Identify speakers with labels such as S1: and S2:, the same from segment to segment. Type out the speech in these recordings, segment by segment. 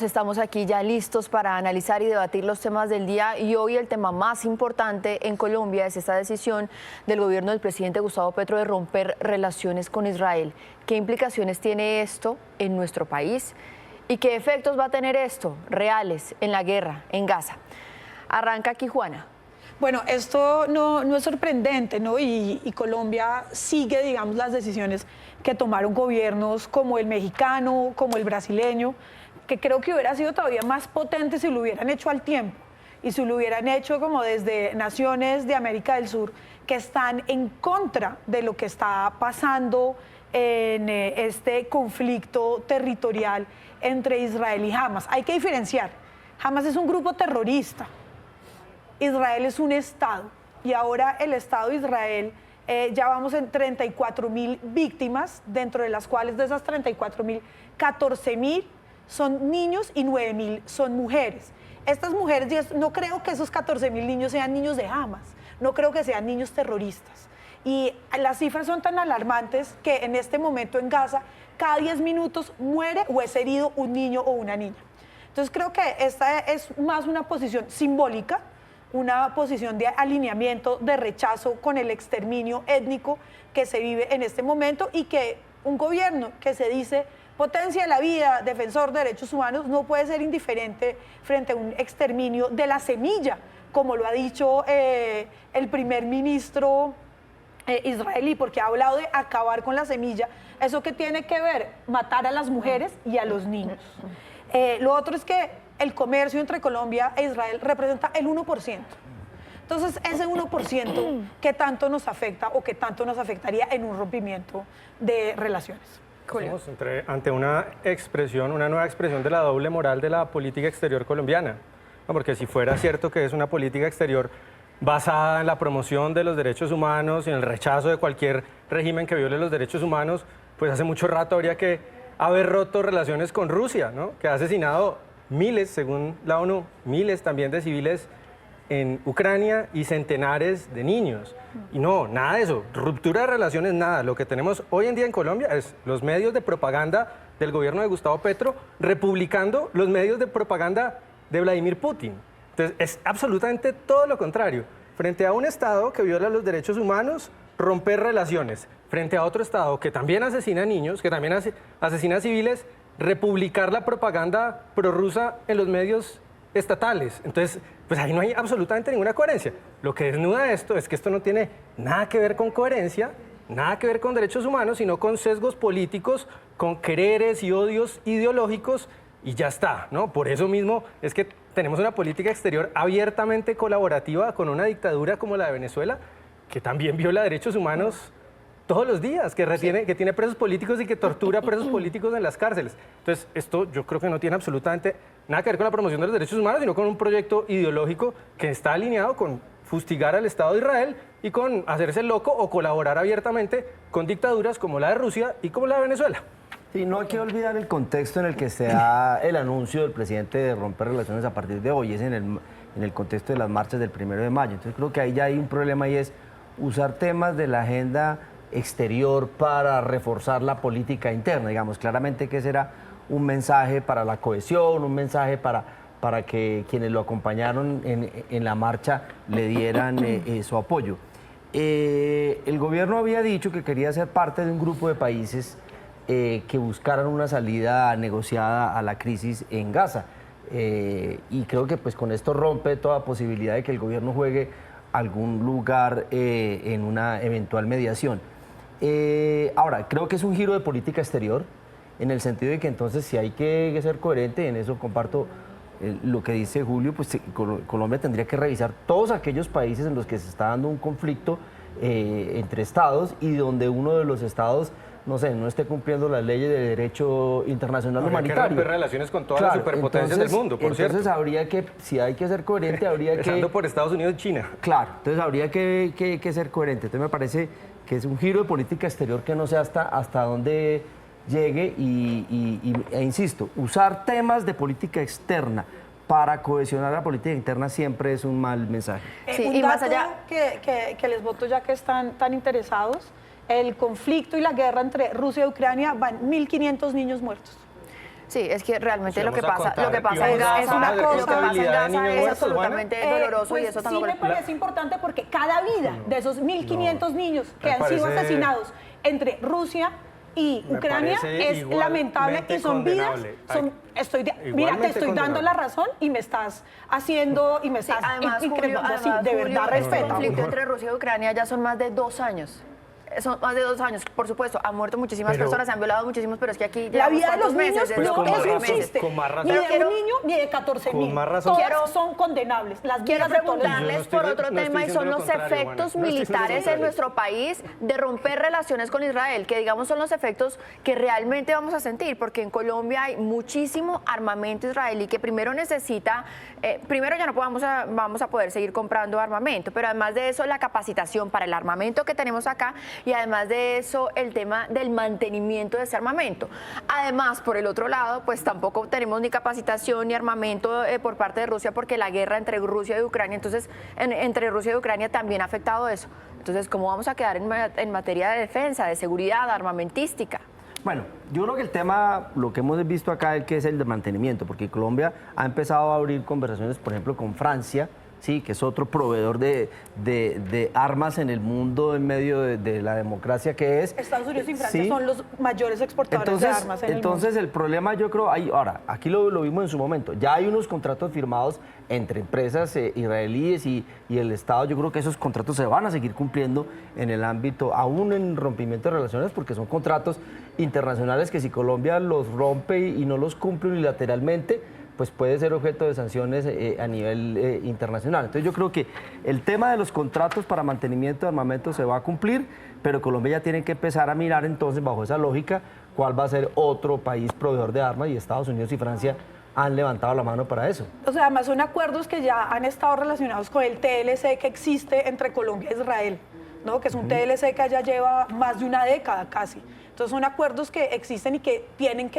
S1: Estamos aquí ya listos para analizar y debatir los temas del día y hoy el tema más importante en Colombia es esta decisión del gobierno del presidente Gustavo Petro de romper relaciones con Israel. ¿Qué implicaciones tiene esto en nuestro país y qué efectos va a tener esto reales en la guerra en Gaza? Arranca aquí Juana.
S2: Bueno, esto no es sorprendente, ¿no? Y Colombia sigue, digamos, las decisiones que tomaron gobiernos como el mexicano, como el brasileño, que creo que hubiera sido todavía más potente si lo hubieran hecho al tiempo y si lo hubieran hecho como desde naciones de América del Sur que están en contra de lo que está pasando en este conflicto territorial entre Israel y Hamas. Hay que diferenciar. Hamas es un grupo terrorista. Israel es un Estado y ahora el Estado de Israel ya vamos en 34.000 víctimas, dentro de las cuales de esas 34.000, 14.000 son niños y 9.000 son mujeres. Estas mujeres, no creo que esos 14.000 niños sean niños de Hamas, no creo que sean niños terroristas. Y las cifras son tan alarmantes que en este momento en Gaza, cada 10 minutos muere o es herido un niño o una niña. Entonces creo que esta es más una posición simbólica, una posición de alineamiento, de rechazo con el exterminio étnico que se vive en este momento y que un gobierno que se dice potencia de la vida, defensor de derechos humanos, no puede ser indiferente frente a un exterminio de la semilla, como lo ha dicho el primer ministro israelí, porque ha hablado de acabar con la semilla. ¿Eso qué tiene que ver? Matar a las mujeres y a los niños. Lo otro es que el comercio entre Colombia e Israel representa el 1%. Entonces, ese 1%, ¿qué tanto nos afecta o qué tanto nos afectaría en un rompimiento de relaciones?
S3: Estamos ante una nueva expresión de la doble moral de la política exterior colombiana. ¿No? Porque si fuera cierto que es una política exterior basada en la promoción de los derechos humanos y en el rechazo de cualquier régimen que viole los derechos humanos, pues hace mucho rato habría que haber roto relaciones con Rusia, ¿no? Que ha asesinado miles, según la ONU, miles también de civiles en Ucrania y centenares de niños. Y no, nada de eso, ruptura de relaciones, nada. Lo que tenemos hoy en día en Colombia es los medios de propaganda del gobierno de Gustavo Petro republicando los medios de propaganda de Vladimir Putin. Entonces, es absolutamente todo lo contrario. Frente a un Estado que viola los derechos humanos, romper relaciones. Frente a otro Estado que también asesina niños, que también asesina civiles, republicar la propaganda prorrusa en los medios estatales. Entonces, pues ahí no hay absolutamente ninguna coherencia. Lo que desnuda esto es que esto no tiene nada que ver con coherencia, nada que ver con derechos humanos, sino con sesgos políticos, con quereres y odios ideológicos y ya está, ¿no? Por eso mismo es que tenemos una política exterior abiertamente colaborativa con una dictadura como la de Venezuela, que también viola derechos humanos todos los días, que tiene presos políticos y que tortura presos políticos en las cárceles. Entonces, esto yo creo que no tiene absolutamente nada que ver con la promoción de los derechos humanos, sino con un proyecto ideológico que está alineado con fustigar al Estado de Israel y con hacerse loco o colaborar abiertamente con dictaduras como la de Rusia y como la de Venezuela.
S4: Sí, no hay que olvidar el contexto en el que se da el anuncio del presidente de romper relaciones a partir de hoy, es en el contexto de las marchas del 1 de mayo. Entonces creo que ahí ya hay un problema y es usar temas de la agenda exterior para reforzar la política interna, digamos, claramente que será un mensaje para la cohesión, un mensaje para que quienes lo acompañaron en la marcha le dieran su apoyo. El gobierno había dicho que quería ser parte de un grupo de países que buscaran una salida negociada a la crisis en Gaza, y creo que pues con esto rompe toda posibilidad de que el gobierno juegue algún lugar en una eventual mediación. Ahora, creo que es un giro de política exterior, en el sentido de que entonces si hay que ser coherente, en eso comparto lo que dice Julio, pues Colombia tendría que revisar todos aquellos países en los que se está dando un conflicto entre estados y donde uno de los estados, no sé, no esté cumpliendo las leyes de derecho internacional humanitario. Hay que
S3: romper relaciones con todas las superpotencias del mundo, por cierto.
S4: Entonces habría que, si hay que ser coherente, habría que...
S3: Empezando por Estados Unidos y China.
S4: Claro, entonces habría que ser coherente. Entonces me parece que es un giro de política exterior que no sé hasta dónde llegue e insisto, usar temas de política externa para cohesionar la política interna siempre es un mal mensaje.
S2: Sí, y más allá que les voto ya que están tan interesados, el conflicto y la guerra entre Rusia y Ucrania van 1.500 niños muertos.
S1: Sí, es que realmente
S3: Si
S1: lo que
S3: vamos a
S1: pasa, lo que
S3: contar,
S1: pasa en
S3: y vamos a
S1: Gaza,
S2: hablar de
S1: lo que pasa en
S3: contabilidad de
S1: Gaza
S3: niños
S1: es
S3: muertos,
S1: absolutamente doloroso
S2: pues
S1: y eso
S2: sí
S1: tampoco
S2: me parece importante porque cada vida de esos 1.500 niños que
S3: Me
S2: han sido
S3: parece-
S2: asesinados entre Rusia y
S3: Me
S2: Ucrania
S3: parece
S2: es lamentable y son vidas.
S3: condenable.
S2: Mira, te
S3: Igualmente
S2: estoy dando
S3: condenable.
S2: la razón y me estás haciendo y me
S1: Sí,
S2: estás
S1: además,
S2: increpando así. De
S1: Julio,
S2: verdad,
S1: el
S2: respeto.
S1: conflicto entre Rusia y Ucrania ya son más de 2 años. Son más de 2 años, por supuesto, han muerto muchísimas
S3: Pero-
S1: personas, se han violado muchísimos, pero es que aquí
S2: La
S1: llevamos
S2: vida de los
S1: ¿cuántos
S2: niños
S1: meses?
S3: Pues
S2: no
S3: con más
S2: eso
S3: razón,
S2: existe.
S3: con más razón.
S2: Ni de
S1: Quiero-
S2: un niño ni de 14.000.
S3: Con más razón.
S2: Todas
S1: Quiero-
S2: son condenables. Las
S1: Quiero
S2: vidas de todos los niños.
S3: Yo no
S1: preguntarles
S3: estoy-
S1: por otro
S3: no estoy
S1: tema y
S3: diciendo
S1: son
S3: lo
S1: los
S3: contrario,
S1: efectos
S3: Juana. No estoy diciendo lo
S1: militares en
S3: contrario.
S1: nuestro país de romper relaciones con Israel, que digamos son los efectos que realmente vamos a sentir, porque en Colombia hay muchísimo armamento israelí que primero necesita, primero ya no vamos a poder seguir comprando armamento, pero además de eso la capacitación para el armamento que tenemos acá y además de eso el tema del mantenimiento de ese armamento. Además, por el otro lado, pues tampoco tenemos ni capacitación ni armamento por parte de Rusia porque la guerra entre Rusia y Ucrania, entonces entre Rusia y Ucrania también ha afectado eso. Entonces, ¿cómo vamos a quedar en materia de defensa, de seguridad, armamentística?
S4: Bueno, yo creo que el tema, lo que hemos visto acá es que es el de mantenimiento, porque Colombia ha empezado a abrir conversaciones, por ejemplo, con Francia, sí, que es otro proveedor de armas en el mundo en medio de la democracia que es.
S2: Estados Unidos y Francia
S4: Sí.
S2: son los mayores exportadores de armas en el mundo.
S4: Entonces el problema yo creo, ahora, aquí lo vimos en su momento, ya hay unos contratos firmados entre empresas israelíes y el Estado, yo creo que esos contratos se van a seguir cumpliendo en el ámbito, aún en rompimiento de relaciones, porque son contratos internacionales que si Colombia los rompe y no los cumple unilateralmente, pues puede ser objeto de sanciones a nivel internacional. Entonces yo creo que el tema de los contratos para mantenimiento de armamento se va a cumplir, pero Colombia ya tiene que empezar a mirar entonces bajo esa lógica cuál va a ser otro país proveedor de armas y Estados Unidos y Francia han levantado la mano para eso.
S2: O sea, además son acuerdos que ya han estado relacionados con el TLC que existe entre Colombia e Israel, ¿no? Que es un TLC que ya lleva más de una década casi. Entonces son acuerdos que existen y que tienen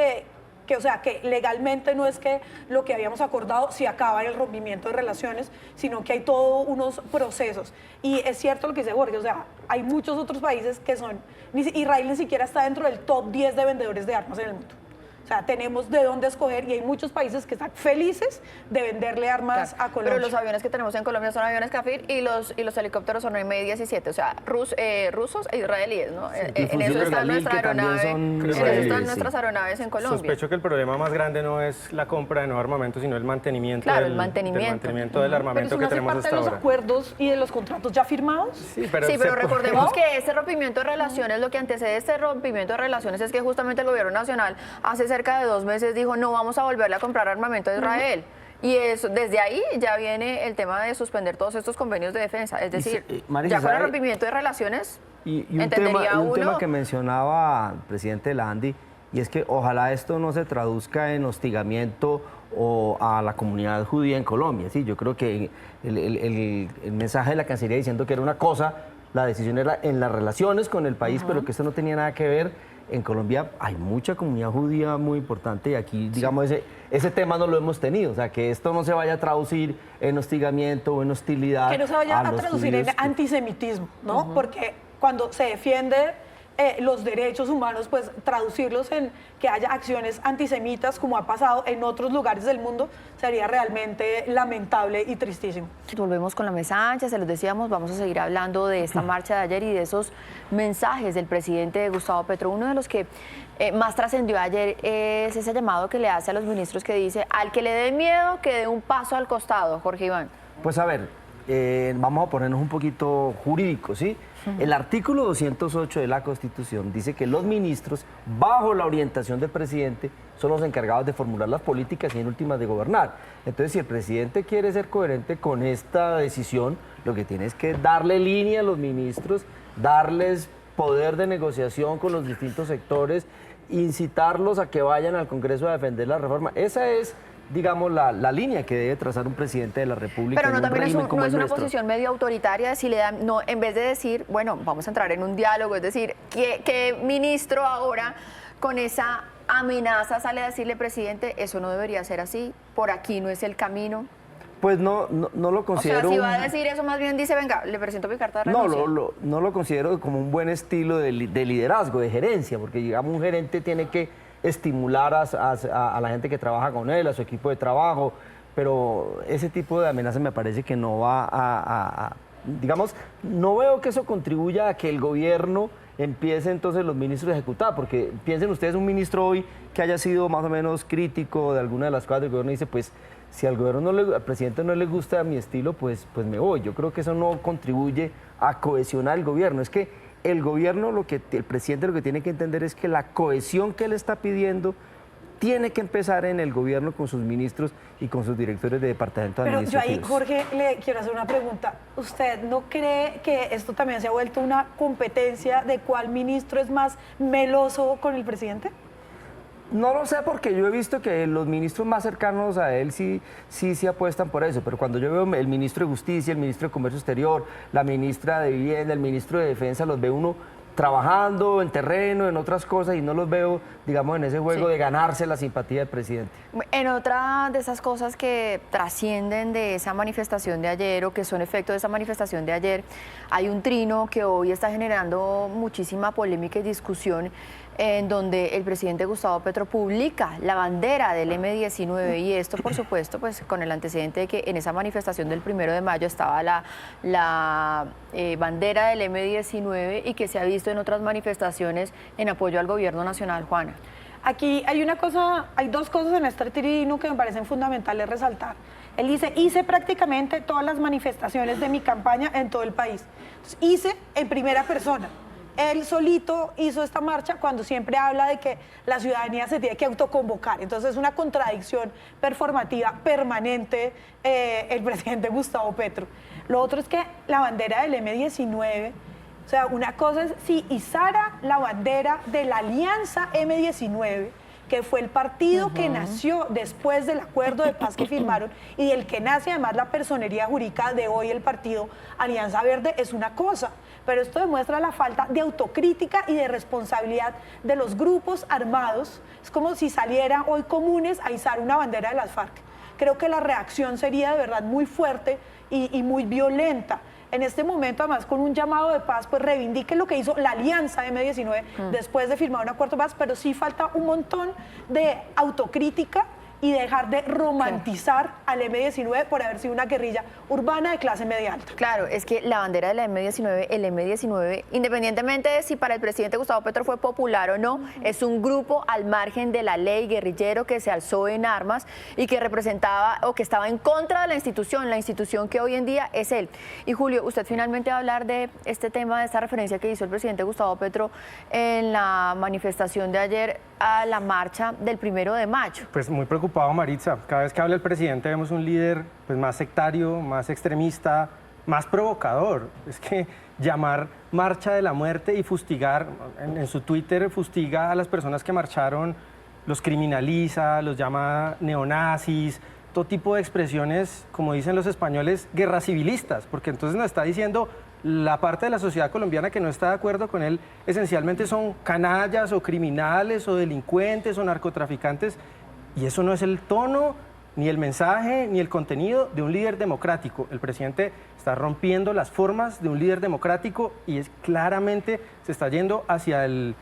S2: o sea, que legalmente no es que lo que habíamos acordado se acaba en el rompimiento de relaciones, sino que hay todos unos procesos. Y es cierto lo que dice Jorge, o sea, hay muchos otros países que son, Israel ni siquiera está dentro del top 10 de vendedores de armas en el mundo. O sea, tenemos de dónde escoger y hay muchos países que están felices de venderle armas
S1: Claro,
S2: a Colombia.
S1: pero los aviones que tenemos en Colombia son aviones Kafir y los helicópteros son Mi-17, o sea, rusos e israelíes, ¿no? En eso
S4: fusiles
S1: están
S4: Galil, que también son
S1: en eso
S4: israelíes,
S1: están
S4: sí.
S1: nuestras aeronaves en Colombia.
S3: Sospecho que el problema más grande no es la compra de nuevo armamento, sino el mantenimiento,
S1: Claro, el
S3: del
S1: mantenimiento.
S3: mantenimiento del
S2: Pero
S3: armamento
S2: eso no
S3: que
S2: hace
S3: tenemos
S2: parte
S3: hasta
S2: de los
S3: ahora.
S2: acuerdos y de los contratos ya firmados.
S3: Sí, pero,
S1: Sí, pero recordemos
S2: ¿No?
S1: que este rompimiento de relaciones, lo que antecede este rompimiento de relaciones es que justamente el gobierno nacional hace cerca de 2 meses dijo no vamos a volverle a comprar armamento a Israel. Y eso, desde ahí ya viene el tema de suspender todos estos convenios de defensa. Es decir,
S4: Marisa,
S1: ya con el
S4: ¿sabe?
S1: rompimiento de relaciones,
S4: Y un,
S1: entendería
S4: tema, un
S1: uno...
S4: tema que mencionaba el presidente Landi, y es que ojalá esto no se traduzca en hostigamiento o a la comunidad judía en Colombia. Sí, yo creo que el mensaje de la Cancillería diciendo que era una cosa, la decisión era en las relaciones con el país, pero que esto no tenía nada que ver. En Colombia hay mucha comunidad judía muy importante y aquí, digamos, ese tema no lo hemos tenido. O sea, que esto no se vaya a traducir en hostigamiento o en hostilidad.
S2: Que no se vaya a
S4: los
S2: traducir en
S4: judíos que-
S2: antisemitismo, ¿no? Porque cuando se defiende los derechos humanos, pues traducirlos en que haya acciones antisemitas, como ha pasado en otros lugares del mundo, sería realmente lamentable y tristísimo.
S1: Volvemos con la mesa ancha, se los decíamos, vamos a seguir hablando de esta marcha de ayer y de esos mensajes del presidente Gustavo Petro. Uno de los que más trascendió ayer es ese llamado que le hace a los ministros que dice, al que le dé miedo, que dé un paso al costado, Jorge Iván.
S4: Pues a ver, vamos a ponernos un poquito jurídicos, ¿sí? El artículo 208 de la Constitución dice que los ministros, bajo la orientación del presidente, son los encargados de formular las políticas y en últimas de gobernar. Entonces, si el presidente quiere ser coherente con esta decisión, lo que tiene es que darle línea a los ministros, darles poder de negociación con los distintos sectores, incitarlos a que vayan al Congreso a defender la reforma. Esa es, digamos, la línea que debe trazar un presidente de la República.
S1: Pero no
S4: en un
S1: también es,
S4: régimen como
S1: no
S4: el
S1: es una
S4: nuestro.
S1: posición medio autoritaria, si le dan, no, en vez de decir, bueno, vamos a entrar en un diálogo, es decir, ¿qué ministro ahora con esa amenaza sale a decirle, presidente, eso no debería ser así, por aquí no es el camino?
S4: Pues no lo
S1: O
S4: considero.
S1: sea, si va a decir eso, más bien dice, venga, le presento mi carta de
S4: No,
S1: renuncia.
S4: no lo considero como un buen estilo de liderazgo, de gerencia, porque digamos un gerente tiene que estimular a la gente que trabaja con él, a su equipo de trabajo, pero ese tipo de amenazas me parece que no va digamos, no veo que eso contribuya a que el gobierno empiece entonces los ministros a ejecutar, porque piensen ustedes un ministro hoy que haya sido más o menos crítico de alguna de las cosas del gobierno y dice, pues si al gobierno al presidente no le gusta mi estilo, pues me voy. Yo creo que eso no contribuye a cohesionar el gobierno. Es que el gobierno, el presidente lo que tiene que entender es que la cohesión que él está pidiendo tiene que empezar en el gobierno con sus ministros y con sus directores de departamentos administrativos.
S2: Pero yo ahí, Jorge, le quiero hacer una pregunta. ¿Usted no cree que esto también se ha vuelto una competencia de cuál ministro es más meloso con el presidente?
S4: No lo sé porque yo he visto que los ministros más cercanos a él sí apuestan por eso, pero cuando yo veo el ministro de Justicia, el ministro de Comercio Exterior, la ministra de Vivienda, el ministro de Defensa, los ve uno trabajando en terreno, en otras cosas, y no los veo, digamos, en ese juego de ganarse la simpatía del presidente.
S1: En otra de esas cosas que trascienden de esa manifestación de ayer o que son efecto de esa manifestación de ayer, hay un trino que hoy está generando muchísima polémica y discusión, en donde el presidente Gustavo Petro publica la bandera del M-19 y esto, por supuesto, pues con el antecedente de que en esa manifestación del 1 de mayo estaba la bandera del M-19 y que se ha visto en otras manifestaciones en apoyo al gobierno nacional. Juana.
S2: Aquí hay dos cosas en este trino que me parecen fundamentales resaltar. Él dice, hice prácticamente todas las manifestaciones de mi campaña en todo el país. Entonces, hice en primera persona. Él solito hizo esta marcha cuando siempre habla de que la ciudadanía se tiene que autoconvocar. Entonces es una contradicción performativa permanente el presidente Gustavo Petro. Lo otro es que la bandera del M-19, o sea, una cosa es si izara la bandera de la Alianza M-19, que fue el partido que nació después del acuerdo de paz que firmaron y del que nace además la personería jurídica de hoy el partido Alianza Verde, es una cosa, pero esto demuestra la falta de autocrítica y de responsabilidad de los grupos armados. Es como si saliera hoy comunes a izar una bandera de las FARC. Creo que la reacción sería de verdad muy fuerte y muy violenta. En este momento, además, con un llamado de paz, pues reivindique lo que hizo la Alianza M-19 después de firmar un acuerdo de paz, pero sí falta un montón de autocrítica y dejar de romantizar al M-19 por haber sido una guerrilla urbana de clase media alta.
S1: Claro, es que la bandera de la M-19, el M-19, independientemente de si para el presidente Gustavo Petro fue popular o no, es un grupo al margen de la ley, guerrillero, que se alzó en armas y que representaba o que estaba en contra de la institución que hoy en día es él. Y Julio, usted finalmente va a hablar de este tema, de esta referencia que hizo el presidente Gustavo Petro en la manifestación de ayer a la marcha del 1 de mayo.
S3: Pues muy preocupado, Maritza. Cada vez que habla el presidente vemos un líder pues, más sectario, más extremista, más provocador. Es que llamar marcha de la muerte y fustigar, en su Twitter fustiga a las personas que marcharon, los criminaliza, los llama neonazis, todo tipo de expresiones, como dicen los españoles, guerra civilistas, porque entonces nos está diciendo la parte de la sociedad colombiana que no está de acuerdo con él, esencialmente son canallas o criminales o delincuentes o narcotraficantes, y eso no es el tono, ni el mensaje, ni el contenido de un líder democrático. El presidente está rompiendo las formas de un líder democrático y claramente se está yendo hacia el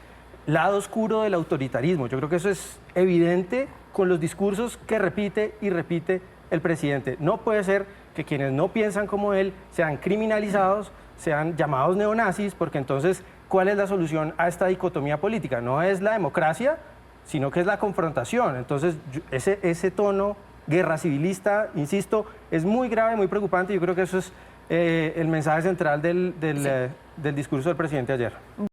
S3: lado oscuro del autoritarismo. Yo creo que eso es evidente con los discursos que repite y repite el presidente. No puede ser que quienes no piensan como él sean criminalizados, sean llamados neonazis, porque entonces, ¿cuál es la solución a esta dicotomía política? No es la democracia, sino que es la confrontación. Entonces, ese tono guerra civilista, insisto, es muy grave, muy preocupante. Yo creo que eso es el mensaje central del discurso del presidente ayer.